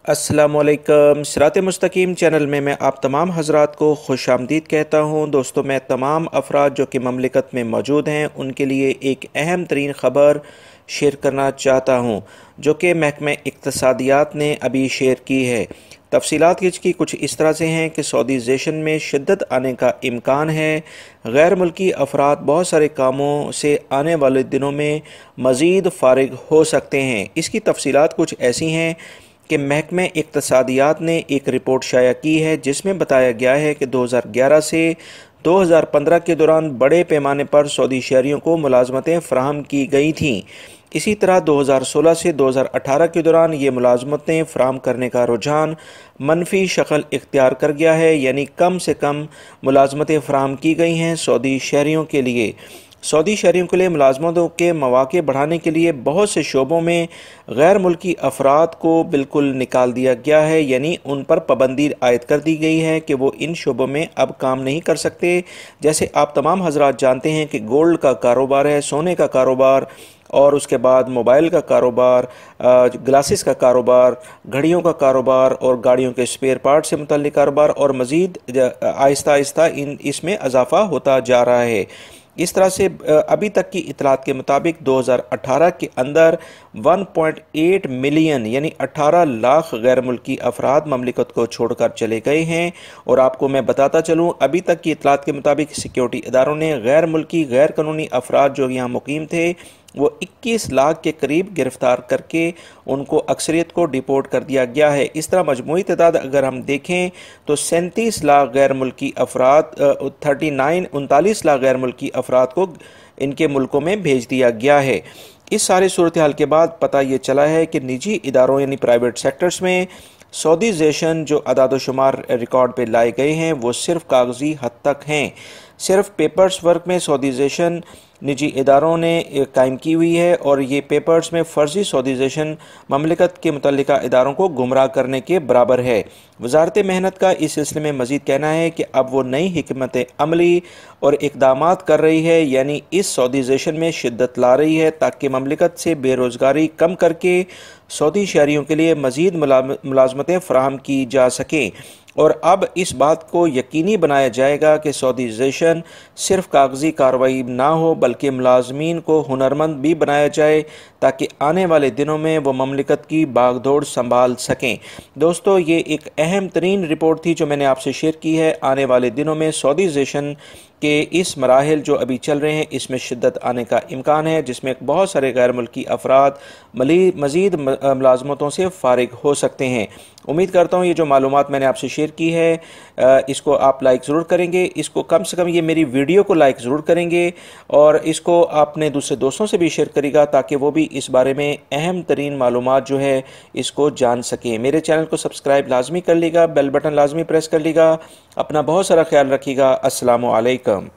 अस्सलामुअलैकुम। सिरात मुस्तकीम चैनल में मैं आप तमाम हज़रात को खुशामदीद कहता हूँ। दोस्तों, मैं तमाम अफराद जो कि ममलिकत में मौजूद हैं उनके लिए एक अहम तरीन ख़बर शेयर करना चाहता हूँ, जो कि महकमा इक़्तिसादियात ने अभी शेयर की है। तफसीलात इसकी कुछ इस तरह से हैं कि सऊदीज़ेशन में शिद्दत आने का इम्कान है। गैर मुल्की अफराद बहुत सारे कामों से आने वाले दिनों में मज़ीद फ़ारिग हो सकते हैं। इसकी तफसीलात कुछ ऐसी हैं कि महकमा इक़्तिसादियात ने एक रिपोर्ट शाया की है, जिसमें बताया गया है कि 2011 से 2015 के दौरान बड़े पैमाने पर सऊदी शहरियों को मुलाजमतें फ़राहम की गई थीं। इसी तरह 2016 से 2018 के दौरान ये मुलाजमतें फ़राहम करने का रुझान मनफी शक्ल इख्तियार कर गया है, यानी कम से कम मुलाजमतें फ़राहम की गई हैं सऊदी शहरियों के लिए। सऊदी शहरियों के लिए मुलाजमतों के मौक़े बढ़ाने के लिए बहुत से शोबों में गैर मुल्की अफराद को बिल्कुल निकाल दिया गया है, यानी उन पर पाबंदी आयद कर दी गई है कि वो इन शोबों में अब काम नहीं कर सकते। जैसे आप तमाम हजरात जानते हैं कि गोल्ड का कारोबार है, सोने का कारोबार, और उसके बाद मोबाइल का कारोबार, ग्लासेस का कारोबार, घड़ियों का कारोबार और गाड़ियों के स्पेयर पार्ट से मुतल्लिक कारोबार, और मज़ीद आहिस्ता आहिस्ता इसमें इजाफ़ा होता जा रहा है। इस तरह से अभी तक की इतलात के मुताबिक 2018 के अंदर 1.8 मिलियन यानी 18 लाख गैर मुल्की अफराद ममलिकत को छोड़कर चले गए हैं। और आपको मैं बताता चलूँ, अभी तक की इतलात के मुताबिक सिक्योरिटी इदारों ने गैर मुल्की गैर कानूनी अफराद जो यहाँ मुकीम थे वो 21 लाख के करीब गिरफ्तार करके उनको अक्सरियत को डिपोर्ट कर दिया गया है। इस तरह मजमूई तादाद अगर हम देखें तो 37 लाख गैर मुल्की अफराद 39 लाख गैर मुल्की अफराद को इनके मुल्कों में भेज दिया गया है। इस सारे सूरत हाल के बाद पता ये चला है कि निजी इदारों यानी प्राइवेट सेक्टर्स में सऊदीज़ेशन जो अदाद शुमार रिकॉर्ड पे लाए गए हैं वो सिर्फ कागजी हद तक हैं। सिर्फ पेपर्स वर्क में सऊदीज़ेशन निजी इदारों ने कायम की हुई है, और ये पेपर्स में फ़र्ज़ी सऊदीज़ेशन ममलिकत के मुतल्लिका इदारों को गुमराह करने के बराबर है। वजारत मेहनत का इस सिलसिले में मज़ीद कहना है कि अब वो नई हिकमत अमली और इक़दामात कर रही है, यानी इस सऊदीज़ेशन में शिद्दत ला रही है ताकि ममलिकत से बेरोज़गारी कम करके सऊदी शहरियों के लिए मज़ीद मुलाजमतें फ़राहम की जा सकें। और अब इस बात को यकीनी बनाया जाएगा कि सऊदीज़ेशन सिर्फ कागजी कार्रवाई ना हो बल्कि मुलाजमीन को हुनरमंद भी बनाया जाए ताकि आने वाले दिनों में वो ममलिकत की बागडोर संभाल सकें। दोस्तों, ये एक अहम तरीन रिपोर्ट थी जो मैंने आपसे शेयर की है। आने वाले दिनों में सऊदीज़ेशन के इस मराहिल जो अभी चल रहे हैं इसमें शिद्दत आने का इम्कान है, जिसमें बहुत सारे गैर मुल्की अफराद मज़ीद मुलाजमतों से फ़ारिग हो सकते हैं। उम्मीद करता हूँ ये जो मालूमात मैंने आपसे शेयर की है इसको आप लाइक ज़रूर करेंगे। इसको कम से कम ये मेरी वीडियो को लाइक ज़रूर करेंगे, और इसको आपने दूसरे दोस्तों से भी शेयर करेगा ताकि वो भी इस बारे में अहम तरीन मालूमात जो है इसको जान सकें। मेरे चैनल को सब्सक्राइब लाजमी कर लीजिएगा, बेल बटन लाजमी प्रेस कर लीजिएगा। अपना बहुत सारा ख्याल रखिएगा। अस्सलामु अलैकुम।